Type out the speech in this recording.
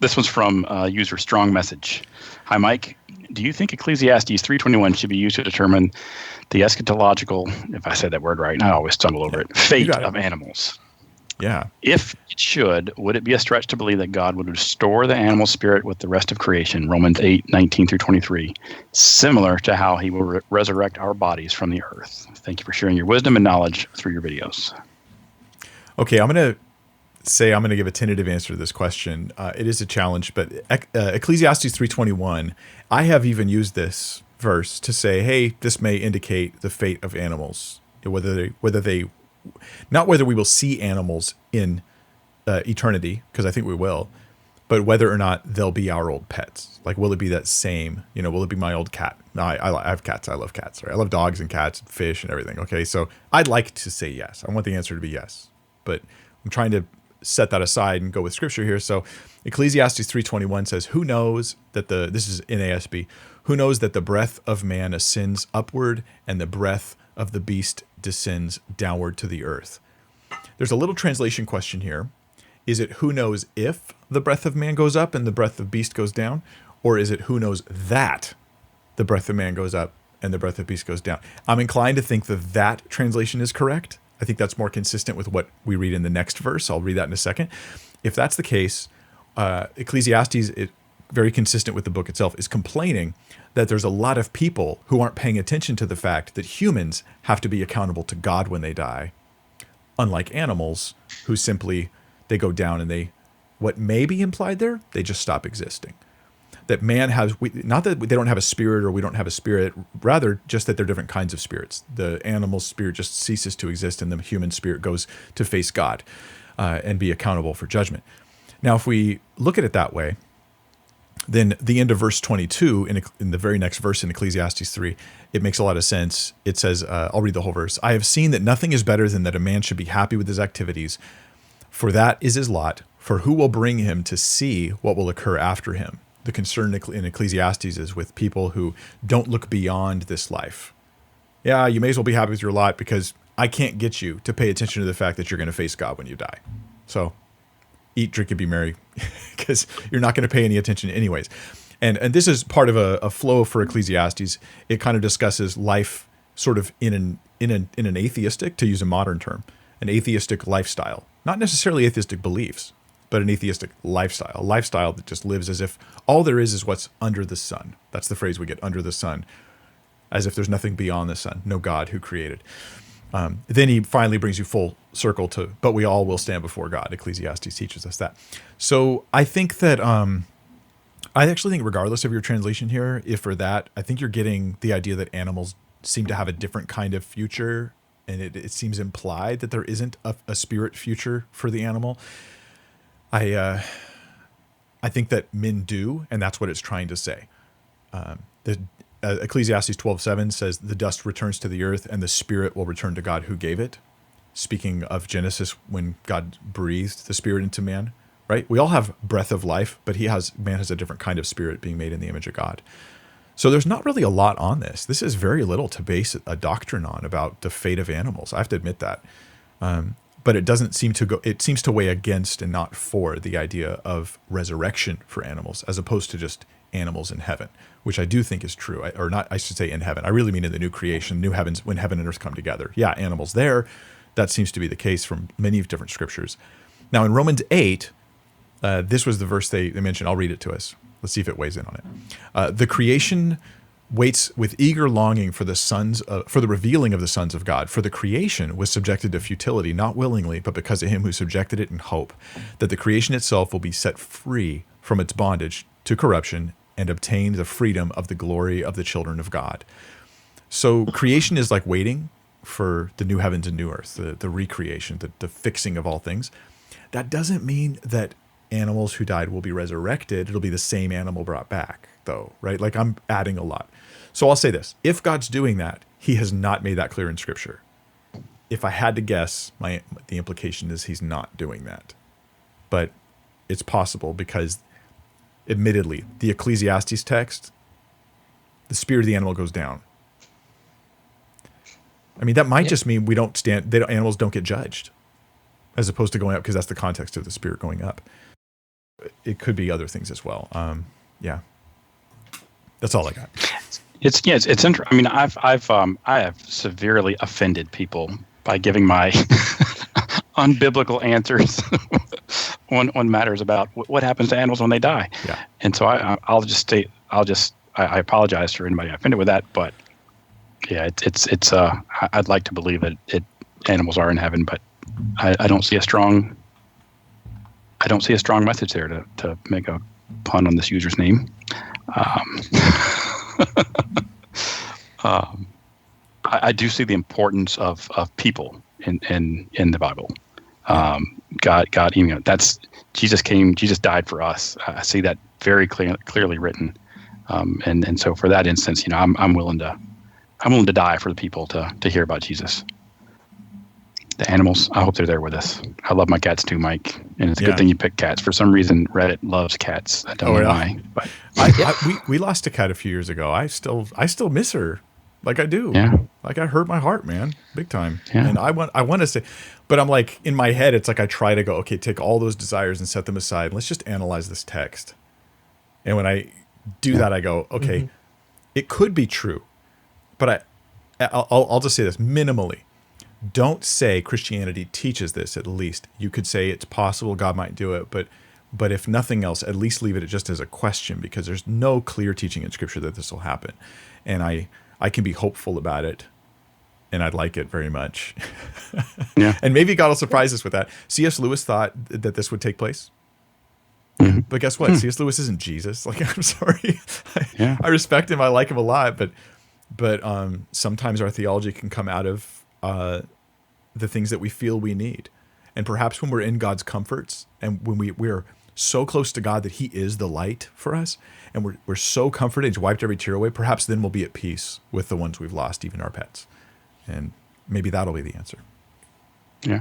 This one's from user Strong Message. Hi, Mike. Do you think Ecclesiastes 3:21 should be used to determine the eschatological, if I said that word right, I always stumble over it, fate of animals? Yeah. If it should, would it be a stretch to believe that God would restore the animal spirit with the rest of creation, Romans 8:19-23, similar to how he will resurrect our bodies from the earth? Thank you for sharing your wisdom and knowledge through your videos. Okay, I'm going to give a tentative answer to this question. It is a challenge, but Ecclesiastes 3:21, I have even used this verse to say, hey, this may indicate the fate of animals, not whether we will see animals in eternity, because I think we will, but whether or not they'll be our old pets. Like, will it be that same, will it be my old cat? No, I have cats. I love cats. Right? I love dogs and cats and fish and everything. Okay, so I'd like to say yes. I want the answer to be yes, but I'm trying to set that aside and go with scripture here. So Ecclesiastes 3:21 says, who knows that this is NASB, who knows that the breath of man ascends upward and the breath of the beast descends downward to the earth. There's a little translation question here. Is it who knows if the breath of man goes up and the breath of beast goes down? Or is it who knows that the breath of man goes up and the breath of beast goes down? I'm inclined to think that translation is correct. I think that's more consistent with what we read in the next verse. I'll read that in a second. If that's the case, Ecclesiastes, very consistent with the book itself, is complaining that there's a lot of people who aren't paying attention to the fact that humans have to be accountable to God when they die, unlike animals who simply, they go down and what may be implied there, they just stop existing. That man has, not that they don't have a spirit or we don't have a spirit, rather just that they're different kinds of spirits. The animal spirit just ceases to exist and the human spirit goes to face God and be accountable for judgment. Now, if we look at it that way, then the end of verse 22, in the very next verse in Ecclesiastes 3, it makes a lot of sense. It says, I'll read the whole verse. I have seen that nothing is better than that a man should be happy with his activities, for that is his lot, for who will bring him to see what will occur after him? The concern in Ecclesiastes is with people who don't look beyond this life. Yeah, you may as well be happy with your lot because I can't get you to pay attention to the fact that you're going to face God when you die. So eat, drink, and be merry because you're not going to pay any attention anyways. And this is part of a flow for Ecclesiastes. It kind of discusses life sort of in an atheistic, to use a modern term, an atheistic lifestyle. Not necessarily atheistic beliefs, but an atheistic lifestyle, a lifestyle that just lives as if all there is what's under the sun. That's the phrase we get, under the sun, as if there's nothing beyond the sun, no God who created. Then he finally brings you full circle to, but we all will stand before God. Ecclesiastes teaches us that. So I think that, I actually think regardless of your translation here, if or that, I think you're getting the idea that animals seem to have a different kind of future, and it seems implied that there isn't a spirit future for the animal. I think that men do, and that's what it's trying to say. Ecclesiastes 12:7 says, the dust returns to the earth and the spirit will return to God who gave it. Speaking of Genesis, when God breathed the spirit into man, right? We all have breath of life, but man has a different kind of spirit being made in the image of God. So there's not really a lot on this. This is very little to base a doctrine on about the fate of animals. I have to admit that. But it doesn't seem to go, it seems to weigh against and not for the idea of resurrection for animals, as opposed to just animals in heaven, which I do think is true. I should say in heaven. I really mean in the new creation, new heavens, when heaven and earth come together. Yeah, animals there. That seems to be the case from many different scriptures. Now in Romans 8, this was the verse they mentioned. I'll read it to us. Let's see if it weighs in on it. The creation waits with eager longing for the revealing of the sons of God. For the creation was subjected to futility, not willingly, but because of him who subjected it in hope, that the creation itself will be set free from its bondage to corruption and obtain the freedom of the glory of the children of God. So creation is like waiting for the new heavens and new earth, the recreation, the fixing of all things. That doesn't mean that animals who died will be resurrected. It'll be the same animal brought back, though, right? Like, I'm adding a lot. So I'll say this. If God's doing that, he has not made that clear in Scripture. If I had to guess, the implication is he's not doing that. But it's possible because, admittedly, the Ecclesiastes text, the spirit of the animal goes down. I mean, that might just mean animals don't get judged, as opposed to going up, because that's the context of the spirit going up. it could be other things as well. Yeah, that's all I got. It's interesting. I mean, I have severely offended people by giving my unbiblical answers on matters about what happens to animals when they die. Yeah. And so I apologize for anybody offended with that, but yeah, I'd like to believe that animals are in heaven, but I don't see a strong message there to make a pun on this user's name. I do see the importance of people in the Bible. God, that's Jesus came. Jesus died for us. I see that very clearly written. And so for that instance, I'm willing to die for the people to hear about Jesus. The animals, I hope they're there with us. I love my cats too, Mike, and it's a good thing you pick cats. For some reason, Reddit loves cats. I don't know why, but we lost a cat a few years ago. I still miss her, like I do. Yeah, like I hurt my heart, man, big time. Yeah. And I want to say, but I'm like in my head, it's like I try to go, okay, take all those desires and set them aside. Let's just analyze this text. And when I do that, I go, okay, it could be true, but I'll just say this minimally. Don't say Christianity teaches this. At least you could say it's possible God might do it, but if nothing else, at least leave it just as a question, because there's no clear teaching in Scripture that this will happen, and I can be hopeful about it, and I'd like it very much. Yeah. And maybe God will surprise us with that. C.S. Lewis thought that this would take place. Mm-hmm. But guess what? C.S. Lewis isn't Jesus. Like, I'm sorry. Yeah. I respect him. I like him a lot, but sometimes our theology can come out of the things that we feel we need. And perhaps when we're in God's comforts and when we're so close to God that he is the light for us, and we're so comforted, he's wiped every tear away, perhaps then we'll be at peace with the ones we've lost, even our pets. And maybe that'll be the answer. Yeah.